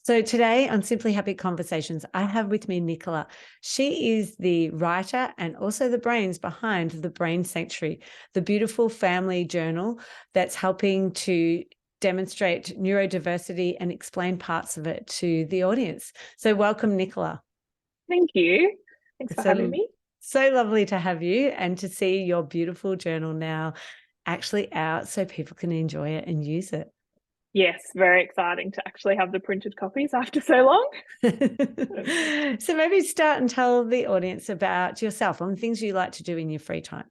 So today on Simply Happy Conversations, I have with me Nicola. She is the writer and also the brains behind the Brain Sanctuary, the beautiful family journal that's helping to demonstrate neurodiversity and explain parts of it to the audience. So welcome, Nicola. Thank you. Thanks for having me. So lovely to have you and to see your beautiful journal now actually out so people can enjoy it and use it. Yes, very exciting to actually have the printed copies after so long. So maybe start and tell the audience about yourself and things you like to do in your free time.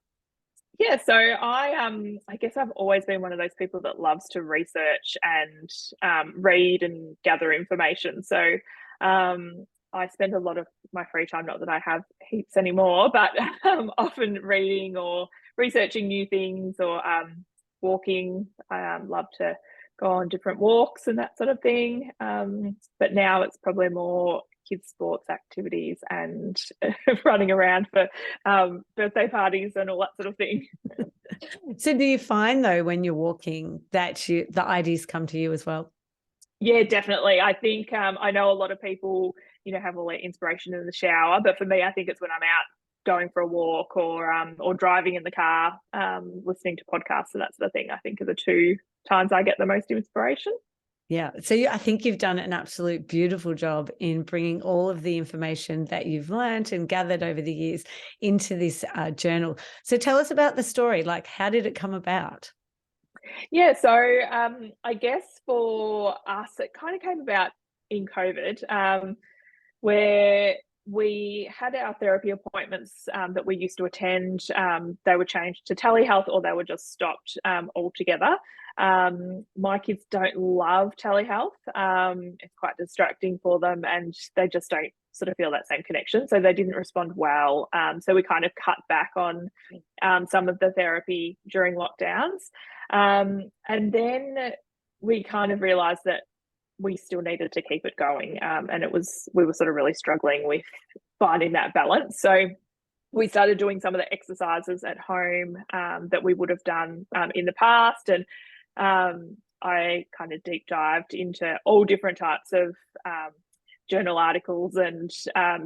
Yeah, so I guess I've always been one of those people that loves to research and read and gather information. So I spend a lot of my free time, not that I have heaps anymore, but often reading or researching new things or walking. I love to go on different walks and that sort of thing. But now it's probably more kids' sports activities and running around for birthday parties and all that sort of thing. So do you find though when you're walking that the ideas come to you as well? Yeah, definitely. I think I know a lot of people, have all their inspiration in the shower, but for me, I think it's when I'm out going for a walk or driving in the car, listening to podcasts and that sort of thing. I think are the two times I get the most inspiration. Yeah. So I think you've done an absolute beautiful job in bringing all of the information that you've learned and gathered over the years into this journal. So tell us about the story. Like, how did it come about? Yeah. So I guess for us, it kind of came about in COVID, where we had our therapy appointments that we used to attend. They were changed to telehealth or they were just stopped altogether. My kids don't love telehealth. It's quite distracting for them and they just don't sort of feel that same connection. So they didn't respond well. So we kind of cut back on some of the therapy during lockdowns. And then we kind of realized that we still needed to keep it going. And we were sort of really struggling with finding that balance. So we started doing some of the exercises at home that we would have done in the past. And I kind of deep dived into all different types of journal articles and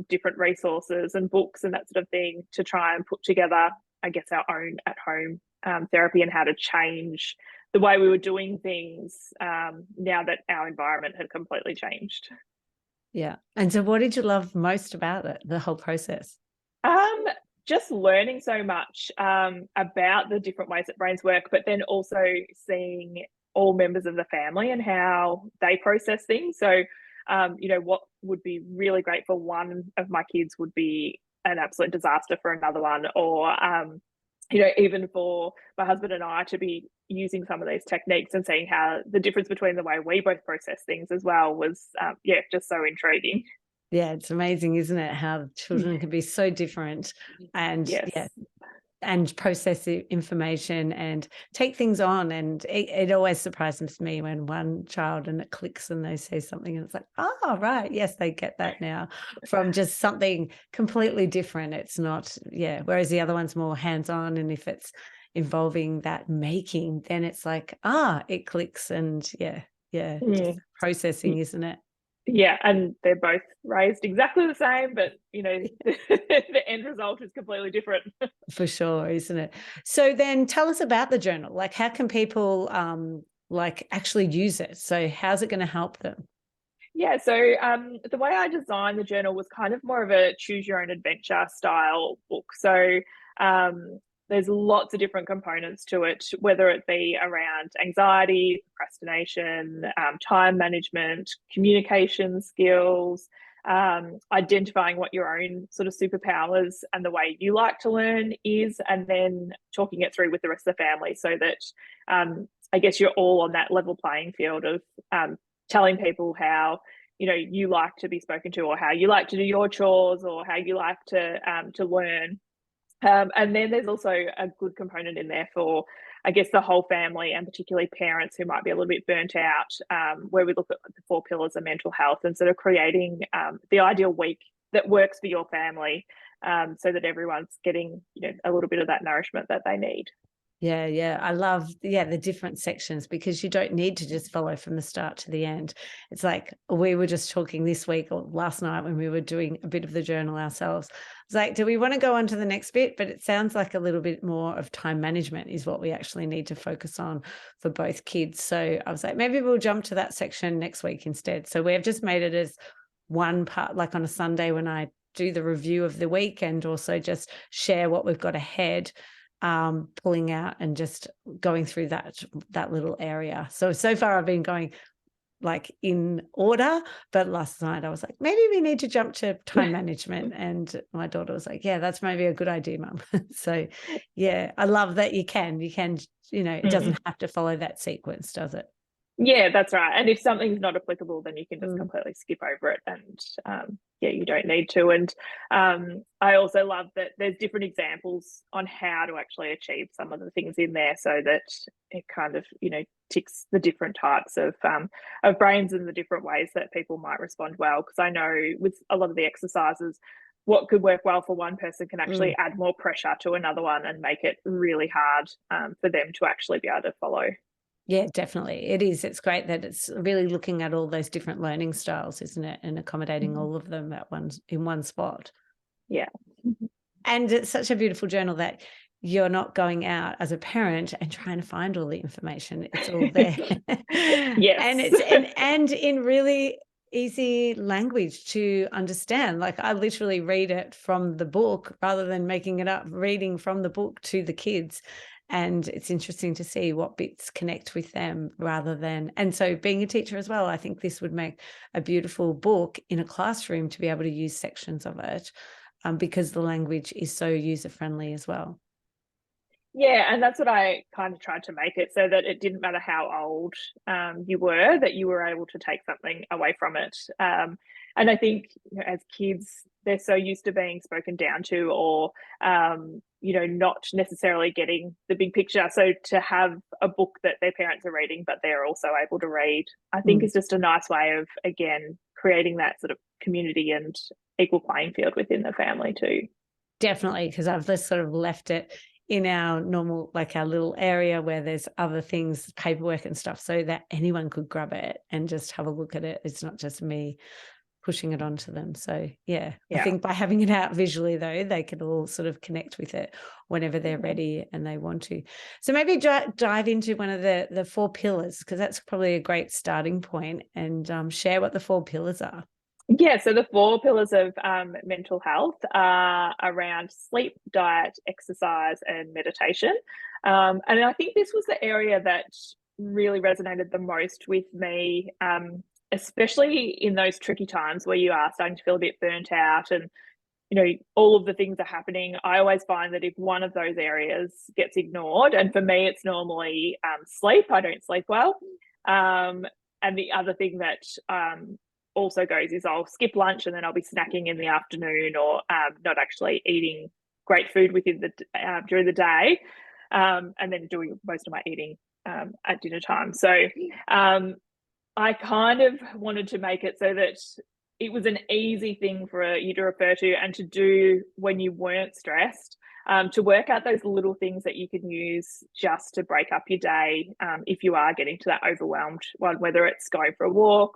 different resources and books and that sort of thing to try and put together, I guess, our own at home therapy and how to change the way we were doing things now that our environment had completely changed. Yeah. And so what did you love most about it, the whole process? Just learning so much about the different ways that brains work, but then also seeing all members of the family and how they process things. So, what would be really great for one of my kids would be an absolute disaster for another one, or even for my husband and I to be using some of these techniques and seeing how the difference between the way we both process things as well was, just so intriguing. Yeah, it's amazing, isn't it? How children can be so different and Yes. and process the information and take things on. And it always surprises me when one child and it clicks and they say something and it's like, oh, right. Yes, they get that now from just something completely different. It's not, whereas the other one's more hands-on. And if it's involving that making, then it's like, it clicks and just processing, isn't it? Yeah, and they're both raised exactly the same, but the end result is completely different. For sure, isn't it? So then tell us about the journal. Like, how can people actually use it? So how's it going to help them? Yeah, so the way I designed the journal was kind of more of a choose your own adventure style book. So there's lots of different components to it, whether it be around anxiety, procrastination, time management, communication skills, identifying what your own sort of superpowers and the way you like to learn is, and then talking it through with the rest of the family so that I guess you're all on that level playing field of telling people how you like to be spoken to, or how you like to do your chores, or how you like to learn. And then there's also a good component in there for, I guess, the whole family and particularly parents who might be a little bit burnt out, where we look at the 4 pillars of mental health and sort of creating the ideal week that works for your family, so that everyone's getting a little bit of that nourishment that they need. Yeah. I love, the different sections, because you don't need to just follow from the start to the end. It's like we were just talking this week or last night when we were doing a bit of the journal ourselves. It's like, do we want to go on to the next bit? But it sounds like a little bit more of time management is what we actually need to focus on for both kids. So I was like, maybe we'll jump to that section next week instead. So we've just made it as one part, like on a Sunday when I do the review of the week, and also just share what we've got ahead, pulling out and just going through that little area. So far I've been going like in order, but last night I was like, maybe we need to jump to time management. And my daughter was like, yeah, that's maybe a good idea, Mum. So yeah, I love that you can, it doesn't have to follow that sequence, does it? Yeah, that's right. And if something's not applicable, then you can just Mm. completely skip over it, and you don't need to. And I also love that there's different examples on how to actually achieve some of the things in there, so that it kind of, ticks the different types of brains and the different ways that people might respond well. Because I know with a lot of the exercises, what could work well for one person can actually add more pressure to another one and make it really hard for them to actually be able to follow. Yeah, definitely. It is. It's great that it's really looking at all those different learning styles, isn't it? And accommodating all of them in one spot. Yeah. And it's such a beautiful journal that you're not going out as a parent and trying to find all the information. It's all there. Yes. And it's in really easy language to understand. Like I literally read it from the book rather than making it up, reading from the book to the kids. And it's interesting to see what bits connect with them rather than, and so being a teacher as well, I think this would make a beautiful book in a classroom to be able to use sections of it, because the language is so user-friendly as well. Yeah, and that's what I kind of tried to make it, so that it didn't matter how old you were, that you were able to take something away from it. And I think, as kids, they're so used to being spoken down to, or not necessarily getting the big picture. So to have a book that their parents are reading, but they're also able to read, I think is just a nice way of, again, creating that sort of community and equal playing field within the family too. Definitely, because I've just sort of left it in our normal, like our little area where there's other things, paperwork and stuff, so that anyone could grab it and just have a look at it. It's not just me pushing it onto them. So yeah, I think by having it out visually though, they can all sort of connect with it whenever they're ready and they want to. So maybe dive into one of the 4 pillars, because that's probably a great starting point, and share what the 4 pillars are. Yeah, so the 4 pillars of mental health are around sleep, diet, exercise, and meditation. And I think this was the area that really resonated the most with me, especially in those tricky times where you are starting to feel a bit burnt out, and all of the things are happening. I always find that if one of those areas gets ignored, and for me it's normally sleep, I don't sleep well. And the other thing that also goes is I'll skip lunch and then I'll be snacking in the afternoon, or not actually eating great food within during the day, and then doing most of my eating at dinner time. So I kind of wanted to make it so that it was an easy thing for you to refer to and to do when you weren't stressed, to work out those little things that you can use just to break up your day, if you are getting to that overwhelmed one, whether it's going for a walk.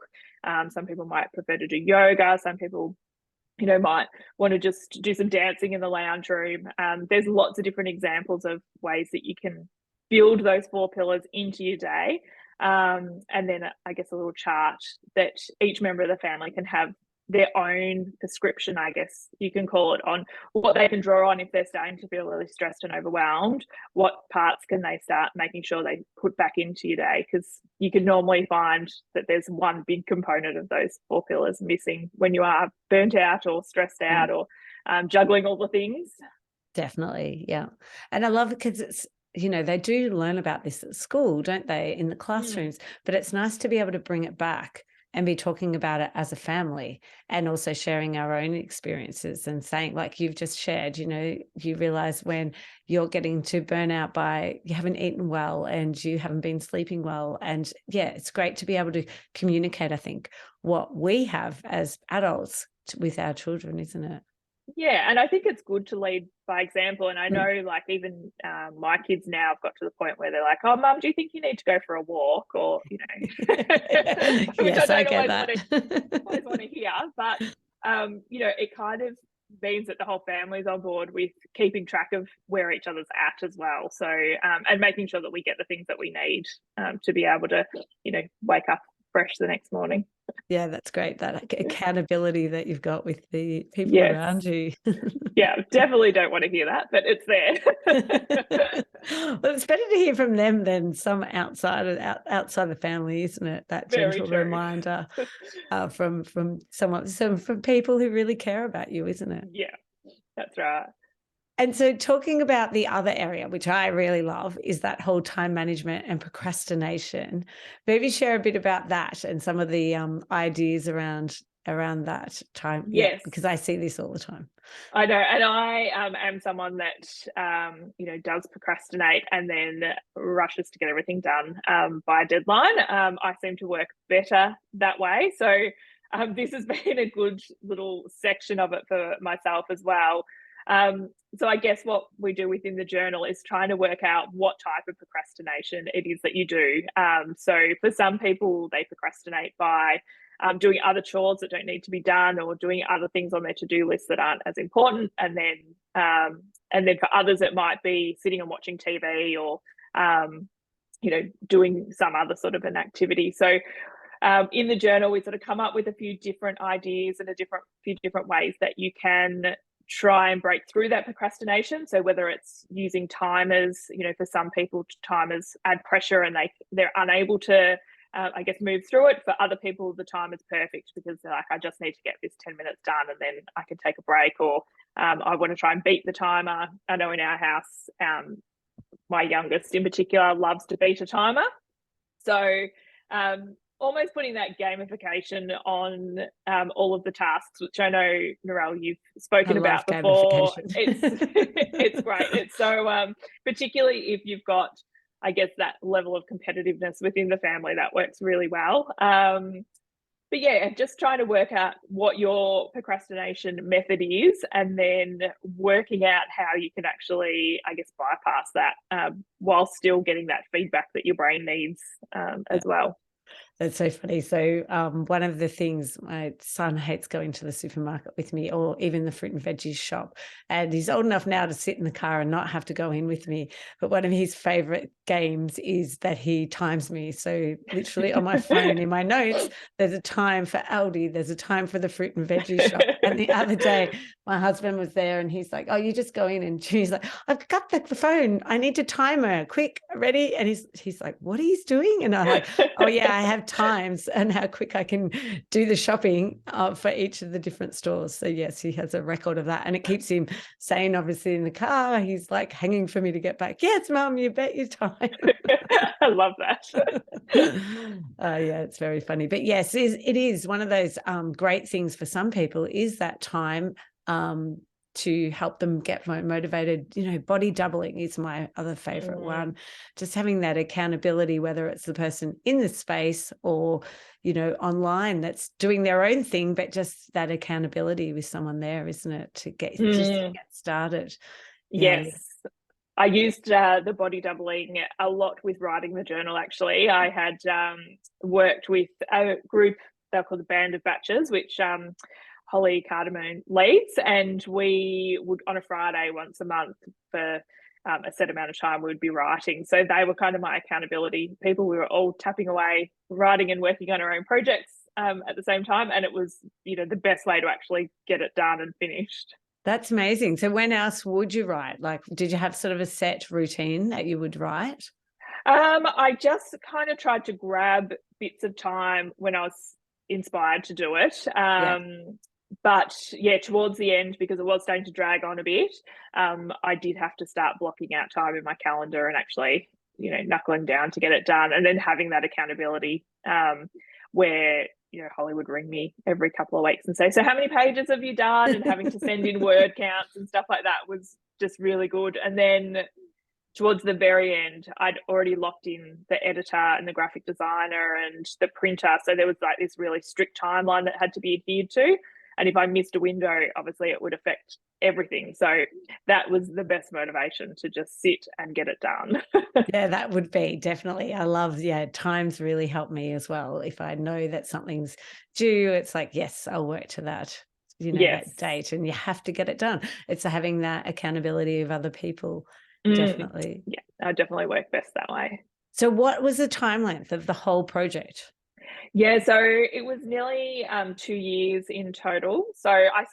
Some people might prefer to do yoga. Some people, might want to just do some dancing in the lounge room. There's lots of different examples of ways that you can build those 4 pillars into your day. And then I guess a little chart that each member of the family can have their own prescription, I guess you can call it, on what they can draw on if they're starting to feel really stressed and overwhelmed. What parts can they start making sure they put back into your day? Because you can normally find that there's one big component of those 4 pillars missing when you are burnt out or stressed out, or juggling all the things. Definitely, yeah. And I love it because it's, they do learn about this at school, don't they, in the classrooms, but it's nice to be able to bring it back and be talking about it as a family, and also sharing our own experiences and saying, like you've just shared, you realize when you're getting to burnout by you haven't eaten well and you haven't been sleeping well. And yeah, it's great to be able to communicate, I think, what we have as adults with our children, isn't it? Yeah, and I think it's good to lead by example. And I know, like, even my kids now have got to the point where they're like, "Oh, Mum, do you think you need to go for a walk?" Or, you know, which I Yes, I don't get always want that. to hear. But you know, it kind of means that the whole family's on board with keeping track of where each other's at as well. So and making sure that we get the things that we need to be able to, you know, wake up fresh the next morning. Yeah, that's great. That accountability that you've got with the people Yes. around you. Yeah, definitely don't want to hear that, but it's there. Well, it's better to hear from them than some outside the family, isn't it? That Very gentle true. reminder from someone, from people who really care about you, isn't it? Yeah, that's right. And so, talking about the other area, which I really love, is that whole time management and procrastination. Maybe share a bit about that and some of the ideas around that time. Yeah, Yes, because I see this all the time. I know. And I am someone that, you know, does procrastinate and then rushes to get everything done by a deadline. I seem to work better that way. So this has been a good little section of it for myself as well. So I guess what we do within the journal is trying to work out what type of procrastination it is that you do. So for some people, they procrastinate by doing other chores that don't need to be done, or doing other things on their to-do list that aren't as important. And then for others, it might be sitting and watching TV, or you know, doing some other sort of an activity. So in the journal, we sort of come up with a few different ideas and few different ways that you can try and break through that procrastination. So whether it's using timers, you know, for some people, timers add pressure and they're unable to, I guess, move through it. For other people, the time is perfect because they're like, I just need to get this 10 minutes done and then I can take a break, or I want to try and beat the timer. I know in our house, my youngest in particular loves to beat a timer. So almost putting that gamification on all of the tasks, which I know, Narelle, you've I spoken love about before. gamification. It's great. It's so particularly if you've got, I guess, that level of competitiveness within the family, that works really well. But yeah, just trying to work out what your procrastination method is, and then working out how you can actually, I guess, bypass that while still getting that feedback that your brain needs as well. That's so funny. So one of the things, my son hates going to the supermarket with me, or even the fruit and veggies shop. And he's old enough now to sit in the car and not have to go in with me. But one of his favorite games is that he times me. So literally on my phone, in my notes, there's a time for Aldi, there's a time for the fruit and veggies shop. And the other day, my husband was there and he's like, "Oh, you just go in." And she's like, "I've got the phone. I need to time her. Quick, ready?" And he's like, "What are you doing?" And I'm like, "Oh yeah, I have times and how quick I can do the shopping for each of the different stores." So yes, he has a record of that, and it keeps him sane. Obviously, in the car, he's like hanging for me to get back. "Yes, Mum, you bet your time." I love that. Yeah, it's very funny. But yes, it is one of those great things for some people, is that time to help them get motivated. You know, body doubling is my other favorite one. Just having that accountability, whether it's the person in the space or, you know, online that's doing their own thing, but just that accountability with someone there, isn't it? To get started. Yeah. Yes. I used the body doubling a lot with writing the journal, actually. I had worked with a group, they're called the Band of Batches, which Holly Cardamone leads, and we would, on a Friday once a month for a set amount of time, we would be writing. So they were kind of my accountability people. We were all tapping away, writing and working on our own projects at the same time. And it was, you know, the best way to actually get it done and finished. That's amazing. So when else would you write? Like, did you have sort of a set routine that you would write? I just kind of tried to grab bits of time when I was inspired to do it. Yeah. But yeah, towards the end, because it was starting to drag on a bit, I did have to start blocking out time in my calendar and actually, you know, knuckling down to get it done, and then having that accountability where, you know, Holly would ring me every couple of weeks and say, "So how many pages have you done?" And having to send in word counts and stuff like that was just really good. And then towards the very end, I'd already locked in the editor and the graphic designer and the printer. So there was like this really strict timeline that had to be adhered to. And if I missed a window, obviously it would affect everything. So that was the best motivation, to just sit and get it done. Yeah, that would be definitely. I love, times really help me as well. If I know that something's due, it's like, yes, I'll work to that, that Yes. date, and you have to get it done. It's having that accountability of other people. Definitely. Yeah, I definitely work best that way. So what was the time length of the whole project? Yeah, so it was nearly 2 years in total. So I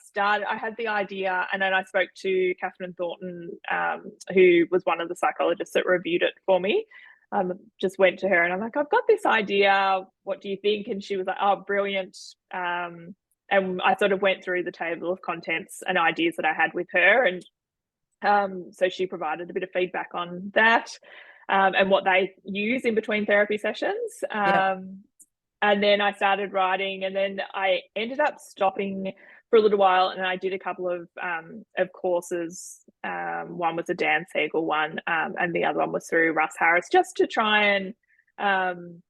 had the idea, and then I spoke to Catherine Thornton, who was one of the psychologists that reviewed it for me. Just went to her and I'm like, I've got this idea. What do you think? And she was like, oh, brilliant. And I sort of went through the table of contents and ideas that I had with her. And so she provided a bit of feedback on that, and what they use in between therapy sessions. And then I started writing, and then I ended up stopping for a little while, and I did a couple of courses. One was a Dan Siegel one, and the other one was through Russ Harris, just to try and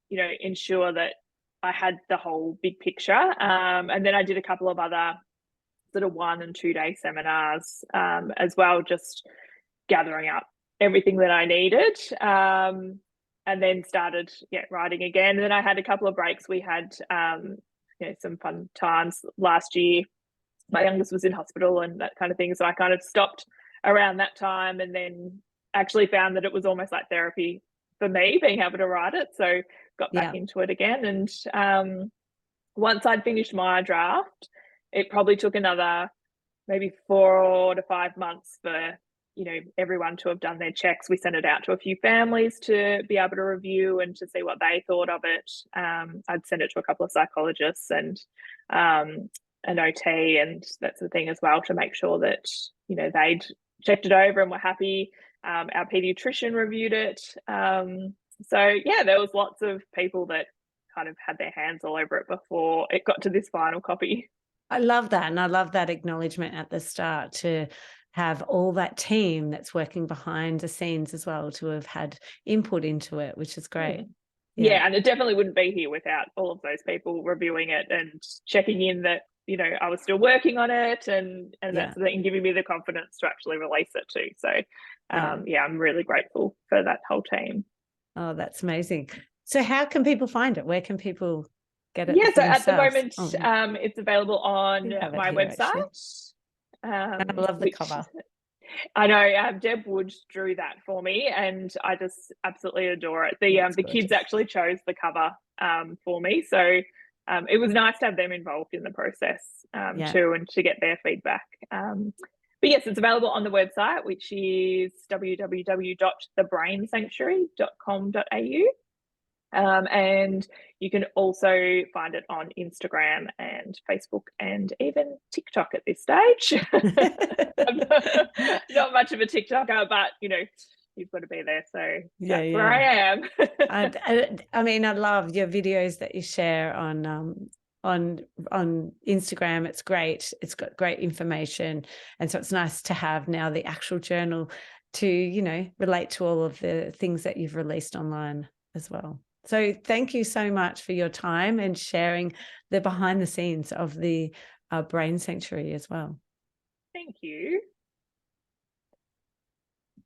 ensure that I had the whole big picture. And then I did a couple of other sort of 1 and 2 day seminars as well, just gathering up everything that I needed. And then started writing again. And then I had a couple of breaks. We had some fun times last year. My youngest was in hospital and that kind of thing, so I kind of stopped around that time, and then actually found that it was almost like therapy for me, being able to write it. So got back into it again. And once I'd finished my draft, it probably took another maybe 4 to 5 months for everyone to have done their checks. We sent it out to a few families to be able to review and to see what they thought of it. I'd sent it to a couple of psychologists and an OT and that sort of thing as well, to make sure that they'd checked it over and were happy. Our pediatrician reviewed it. So there was lots of people that kind of had their hands all over it before it got to this final copy. I love that. And I love that acknowledgement at the start, to have all that team that's working behind the scenes as well, to have had input into it, which is great. Yeah, and it definitely wouldn't be here without all of those people reviewing it and checking in that I was still working on it, and that's the thing, and giving me the confidence to actually release it too. So I'm really grateful for that whole team. Oh, that's amazing. So how can people find it? Where can people get it? So at the moment, it's available on my website. I love the cover. I know, Deb Wood drew that for me, and I just absolutely adore it. The kids actually chose the cover for me, so it was nice to have them involved in the process too, and to get their feedback. But yes, it's available on the website, which is www.thebrainsanctuary.com.au. And you can also find it on Instagram and Facebook and even TikTok at this stage. I'm not much of a TikToker, but you've got to be there. So that's where I am. I mean, I love your videos that you share on Instagram. It's great. It's got great information. And so it's nice to have now the actual journal to, relate to all of the things that you've released online as well. So thank you so much for your time and sharing the behind the scenes of the Brain Sanctuary as well. Thank you.